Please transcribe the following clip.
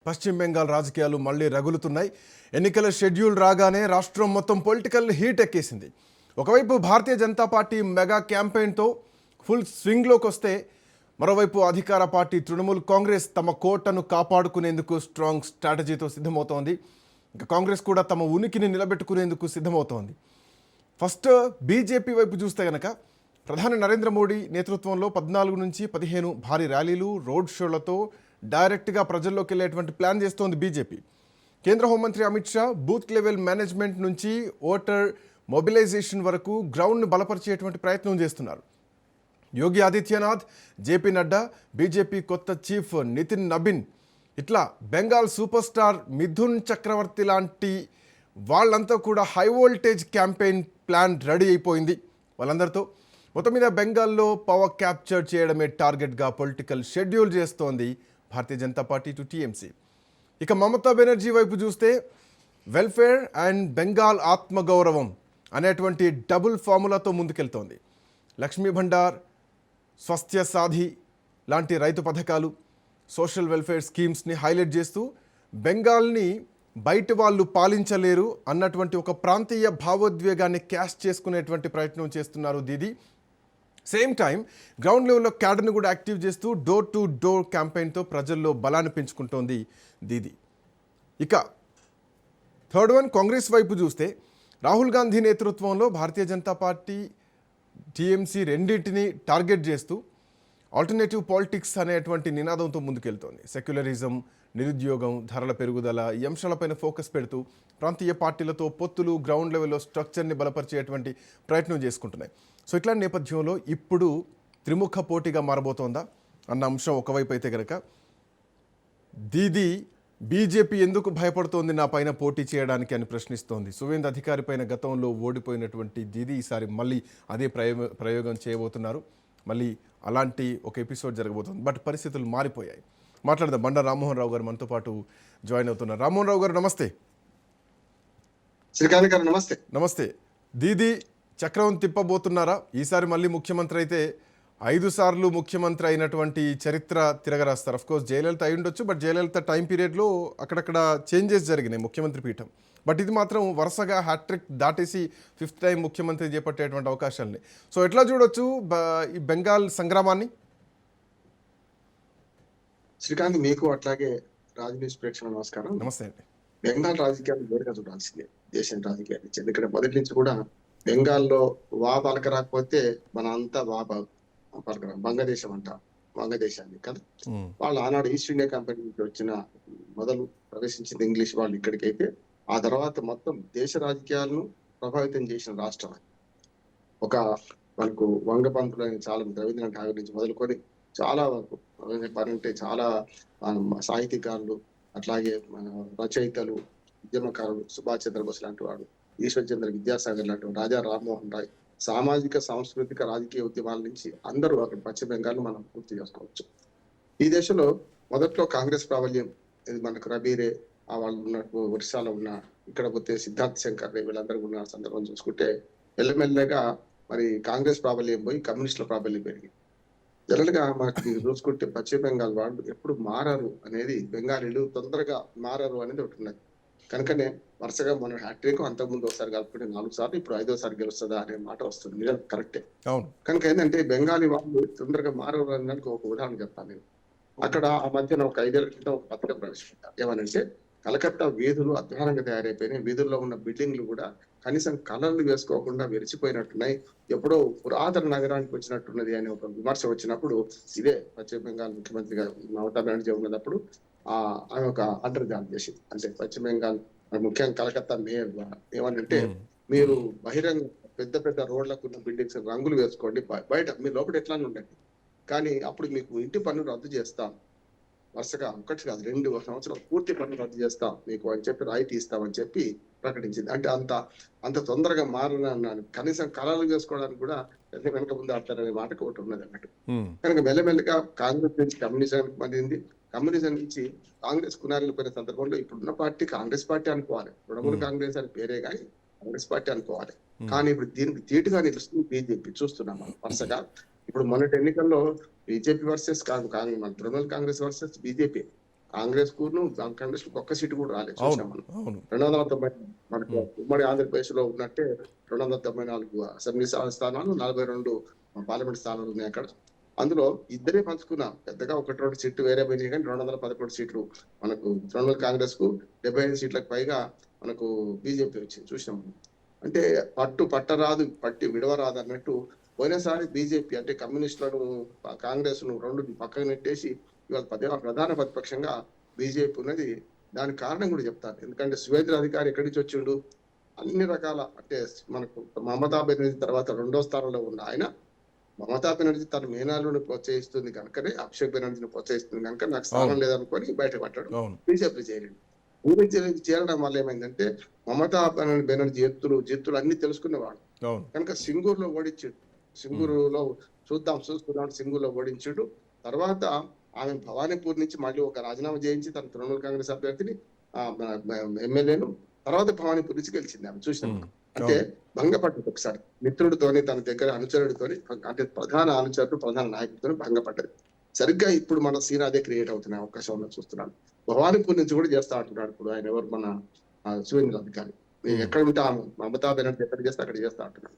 పశ్చిమ బెంగాల్ రాజకీయాలు మళ్ళీ రగులుతున్నాయి. ఎన్నికల షెడ్యూల్ రాగానే రాష్ట్రం మొత్తం పొలిటికల్ హీట్ ఎక్కేసింది. ఒకవైపు భారతీయ జనతా పార్టీ మెగా క్యాంపెయిన్తో ఫుల్ స్వింగ్లోకి వస్తే, మరోవైపు అధికార పార్టీ తృణమూల్ కాంగ్రెస్ తమ కోటను కాపాడుకునేందుకు స్ట్రాంగ్ స్ట్రాటజీతో సిద్ధమవుతోంది. ఇంకా కాంగ్రెస్ కూడా తమ ఉనికిని నిలబెట్టుకునేందుకు సిద్ధమవుతోంది. ఫస్ట్ బీజేపీ వైపు చూస్తే కనుక ప్రధాని నరేంద్ర మోడీ నేతృత్వంలో 14 నుంచి 15 భారీ ర్యాలీలు, రోడ్ షోలతో డైరెక్ట్గా ప్రజల్లోకి వెళ్ళేటువంటి ప్లాన్ చేస్తోంది బీజేపీ. కేంద్ర హోంమంత్రి Amit Shah booth level management నుంచి ఓటర్ మొబిలైజేషన్ వరకు గ్రౌండ్ను బలపరిచేటువంటి ప్రయత్నం చేస్తున్నారు. యోగి ఆదిత్యనాథ్, జేపీ నడ్డా, బీజేపీ కొత్త చీఫ్ నితిన్ నబిన్, ఇట్లా బెంగాల్ సూపర్ స్టార్ మిథున్ చక్రవర్తి లాంటి వాళ్ళంతా కూడా high voltage campaign plan ready అయిపోయింది. వాళ్ళందరితో మొత్తం మీద బెంగాల్లో పవర్ క్యాప్చర్ చేయడమే టార్గెట్గా పొలిటికల్ షెడ్యూల్ చేస్తోంది భారతీయ జనతా పార్టీ టు టీఎంసీ. ఇక మమతా బెనర్జీ వైపు చూస్తే వెల్ఫేర్ అండ్ బెంగాల్ ఆత్మగౌరవం అనేటువంటి డబుల్ ఫార్ములాతో ముందుకెళ్తోంది. లక్ష్మీ భండార్, స్వస్థ్య సాధి లాంటి రైతు పథకాలు, సోషల్ వెల్ఫేర్ స్కీమ్స్ని హైలైట్ చేస్తూ బెంగాల్ని బయట వాళ్ళు పాలించలేరు అన్నటువంటి ఒక ప్రాంతీయ భావోద్వేగాన్ని క్యాష్ చేసుకునేటువంటి ప్రయత్నం చేస్తున్నారు దీదీ. సేమ్ టైం గ్రౌండ్ లెవెల్లో క్యాడర్ని కూడా యాక్టివ్ చేస్తూ డోర్ టు డోర్ క్యాంపెయిన్తో ప్రజల్లో బలాన్ని పెంచుకుంటోంది దీదీ. ఇక థర్డ్ వన్ కాంగ్రెస్ వైపు చూస్తే రాహుల్ గాంధీ నేతృత్వంలో భారతీయ జనతా పార్టీ, టీఎంసీ రెండింటిని టార్గెట్ చేస్తూ ఆల్టర్నేటివ్ పాలిటిక్స్ అనేటువంటి నినాదంతో ముందుకెళ్తోంది. సెక్యులరిజం, నిరుద్యోగం, ధరల పెరుగుదల ఈ అంశాలపైన ఫోకస్ పెడుతూ ప్రాంతీయ పార్టీలతో పొత్తులు, గ్రౌండ్ లెవెల్లో స్ట్రక్చర్ని బలపరిచేటువంటి ప్రయత్నం చేసుకుంటున్నాయి. సో ఇట్లాంటి నేపథ్యంలో ఇప్పుడు త్రిముఖ పోటీగా మారబోతోందా అన్న అంశం ఒకవైపు అయితే కనుక, దీదీ బీజేపీ ఎందుకు భయపడుతోంది నా పైన పోటీ చేయడానికి అని ప్రశ్నిస్తోంది. సువేంద్ర అధికారి పైన గతంలో ఓడిపోయినటువంటి దీదీ ఈసారి మళ్ళీ అదే ప్రయోగం చేయబోతున్నారు. మళ్ళీ అలాంటి ఒక ఎపిసోడ్ జరగబోతుంది. బట్ పరిస్థితులు మారిపోయాయి. మాట్లాడదాం. బండారు రామ్మోహన్ రావు గారు మనతో పాటు జాయిన్ అవుతున్నారు. రామ్మోహన్ రావు గారు నమస్తే. శ్రీకాంత్ గారు నమస్తే. నమస్తే. దీదీ చక్రం తిప్పబోతున్నారా? ఈసారి మళ్ళీ ముఖ్యమంత్రి అయితే 5 సార్లు ముఖ్యమంత్రి అయినటువంటి చరిత్ర తిరగరాస్తారు. అఫ్కోర్స్ జయలలిత అయి ఉండొచ్చు, బట్ జయలలిత టైం పీరియడ్లో అక్కడక్కడ చేంజెస్ జరిగినాయి ముఖ్యమంత్రి పీఠం. బట్ ఇది మాత్రం వరుసగా హ్యాట్రిక్ దాటేసి 5th టైం ముఖ్యమంత్రి చేపట్టేటువంటి అవకాశాలని. సో ఎట్లా చూడొచ్చు ఈ బెంగాల్ సంగ్రామాన్ని? శ్రీకాంత్, మీకు అట్లాగే రాజనీతి ప్రేక్షకులకు నమస్కారం. నమస్తే అండి. బెంగాల్ రాజకీయాలు వేరుగా చూడాల్సిందే దేశం రాజకీయాలు. ఎందుకంటే మొదటి నుంచి కూడా బెంగాల్లో వా పలక రాకపోతే మన అంతా వా పలకరా బంగ్లాదేశం అంట, వంగదేశాన్ని కదా. వాళ్ళు ఆనాడు ఈస్ట్ ఇండియా కంపెనీ నుంచి వచ్చిన మొదలు ప్రవేశించింది ఇంగ్లీష్ వాళ్ళు ఇక్కడికైతే. ఆ తర్వాత మొత్తం దేశ రాజకీయాలను ప్రభావితం చేసిన రాష్ట్రం. ఒక మనకు వంగపంతులు అని చాలా రవీంద్రనాథ్ ఠాగూర్ నుంచి మొదలుకొని చాలా వరకు చెప్పాలంటే చాలా సాహితీకారులు, అట్లాగే రచయితలు, ఉద్యమకారులు, సుభాష్ చంద్రబోస్ లాంటి వాడు, ఈశ్వర్చంద్ర విద్యాసాగర్ లాంటి వాడు, రాజా రామ్మోహన్ రాయ్, సామాజిక సాంస్కృతిక రాజకీయ ఉద్యమాల నుంచి అందరూ అక్కడ పశ్చిమ బెంగాల్ మనం పూర్తి చేసుకోవచ్చు. ఈ దేశంలో మొదట్లో కాంగ్రెస్ ప్రాబల్యం మనకు రబీరే వాళ్ళు ఉన్నట్టు, ఒరిస్సాలో ఉన్న, ఇక్కడ పోతే సిద్ధార్థ్ శంకర్ వీళ్ళందరూ ఉన్న సందర్భం చూసుకుంటే మెల్లమెల్లగా మరి కాంగ్రెస్ ప్రాబల్యం పోయి కమ్యూనిస్టుల ప్రాబల్యం పెరిగింది. జనరల్ గా మనకి చూసుకుంటే పశ్చిమ బెంగాల్ వాళ్ళు ఎప్పుడు మారరు అనేది, బెంగాలీలు తొందరగా మారరు అనేది ఒకటి ఉన్నది. కనుకనే వరుసగా మన హ్యాట్రిక్ అంతకుముందు ఒకసారి కలుపుకుంటే 4 సార్లు, ఇప్పుడు 5వ సారి గెలుస్తుందా అనే మాట వస్తుంది. కరెక్టే. కనుక ఏంటంటే బెంగాలీ వాళ్ళు తొందరగా మారరు అనడానికి ఒక ఉదాహరణ చెప్తాను నేను. అక్కడ ఆ మధ్యన ఒక 5 ఏళ్ల క్రితం ఒక పథకం ప్రవేశపెట్టారు. ఏమనంటే కలకత్తా వీధులు అధ్వానంగా తయారైపోయినాయి. వీధుల్లో ఉన్న బిల్డింగ్లు కూడా కనీసం కలర్లు వేసుకోకుండా విరిచిపోయినట్టున్నాయి, ఎప్పుడో పురాతన నగరానికి వచ్చినట్టున్నది అని ఒక విమర్శ వచ్చినప్పుడు, ఇదే పశ్చిమ బెంగాల్ ముఖ్యమంత్రిగా మమతా బెనర్జీ ఉన్నప్పుడు ఆమె ఒక ఆర్డర్ జారీ చేసింది. అంటే పశ్చిమ బెంగాల్ ముఖ్యంగా కలకత్తా మేయర్ ద్వారా ఏమనంటే, మీరు బహిరంగ పెద్ద పెద్ద రోడ్లకు ఉన్న బిల్డింగ్స్ రంగులు వేసుకోండి, బయట మీరు లోపల ఎట్లా ఉండండి, కానీ అప్పుడు మీకు ఇంటి పన్ను రద్దు చేస్తాం, వరుసగా 1 కాదు 2 సంవత్సరాలు పూర్తి పన్ను రద్దు చేస్తాం మీకు అని చెప్పి, రాయితీ ఇస్తామని చెప్పి ప్రకటించింది. అంటే అంత తొందరగా మారని, కనీసం కళలు వేసుకోవడానికి కూడా వెనక ముందు ఆడతారనే మాటకు ఒకటి ఉన్నది అన్నట్టు. కనుక మెల్లమెల్లగా కాంగ్రెస్ నుంచి కమ్యూనిజానికి మారింది. కమ్యూనిజం నుంచి కాంగ్రెస్ కునారిపోయిన సందర్భంలో ఇప్పుడున్న పార్టీ కాంగ్రెస్ పార్టీ అనుకోవాలి. తృణమూల్ కాంగ్రెస్ అని పేరే కానీ కాంగ్రెస్ పార్టీ అనుకోవాలి. కానీ ఇప్పుడు దీనికి ధీటుగా నిలుస్తుంది బీజేపీ. చూస్తున్నాం మనం వరుసగా. ఇప్పుడు మొన్నటి ఎన్నికల్లో బీజేపీ వర్సెస్ మన తృణమూల్ కాంగ్రెస్ వర్సెస్ బీజేపీ. కాంగ్రెస్ కూను కాంగ్రెస్ కు ఒక్క సీటు కూడా రాలేదు అవును. చూసాం మనం. అవును. 290 మనకు హ్మ్. ఉమ్మడి ఆంధ్రప్రదేశ్ లో ఉన్నట్టే 294 అసెంబ్లీ స్థానాలు, 42 పార్లమెంట్ స్థానాలు ఉన్నాయి అక్కడ. అందులో ఇద్దరే పంచుకున్నారు. పెద్దగా 1, 2 సీట్లు వేరే పోయినాయి కానీ 211 సీట్లు మనకు తృణమూల్ కాంగ్రెస్ కు, 75 సీట్లకు పైగా మనకు బీజేపీ వచ్చింది చూసినాం మనం. అంటే పట్టరాదు పట్టి విడవరాదు అన్నట్టు పోయినసారి బీజేపీ అంటే కమ్యూనిస్టులను కాంగ్రెస్ ను రెండు పక్కన నెట్టేసి ఇవాళ ప్రధాన ప్రతిపక్షంగా బీజేపీ ఉన్నది. దానికి కారణం కూడా చెప్తాను. ఎందుకంటే సువేంద్ర అధికారి ఎక్కడి నుంచి వచ్చిండు, అన్ని రకాల అంటే మనకు మమతా బెనర్జీ తర్వాత రెండో స్థానంలో ఉన్న ఆయన, మమతా బెనర్జీ తన మేనల్లుడిని ప్రోత్సహిస్తుంది కనుకనే, అభిషేక్ బెనర్జీని ప్రోత్సహిస్తుంది కనుక నాకు స్థానం అవును. లేదనుకొని బయటపడ్డాడు. అవును. బీజేపీ చేరిండు. బీజేపీ చేరడం వల్ల ఏమైందంటే మమతా బెనర్జీ జిత్తులు అన్ని తెలుసుకునేవాడు అవును. కనుక సింగూరులో ఓడించాడు. సింగూరులో చూసుకుందాం సింగూరులో ఓడించాడు. తర్వాత ఆమె భవానీపూర్ నుంచి మళ్ళీ ఒక రాజీనామా చేయించి తన తృణమూల్ కాంగ్రెస్ అభ్యర్థిని ఎమ్మెల్యేను తర్వాత భవానీపూర్ నుంచి గెలిచింది ఆమె చూసినాం. హ్మ్. అంటే అవును. భంగపడ్డది ఒకసారి మిత్రుడితోని తన దగ్గర అనుచరుడితోని, అంటే ప్రధాన అనుచరుడు ప్రధాన నాయకుడితో భంగపడ్డది. సరిగ్గా ఇప్పుడు మన సీన్ అదే క్రియేట్ అవుతున్న అవకాశం చూస్తున్నాను. భవానీపూర్ నుంచి కూడా చేస్తా అంటున్నాడు ఇప్పుడు ఆయన, ఎవరు మన సువేంద్ర అధికారి. హ్మ్. ఎక్కడ ఉంటా మమతా బెనర్జీ ఎక్కడ చేస్తే అక్కడ చేస్తా అంటున్నాడు.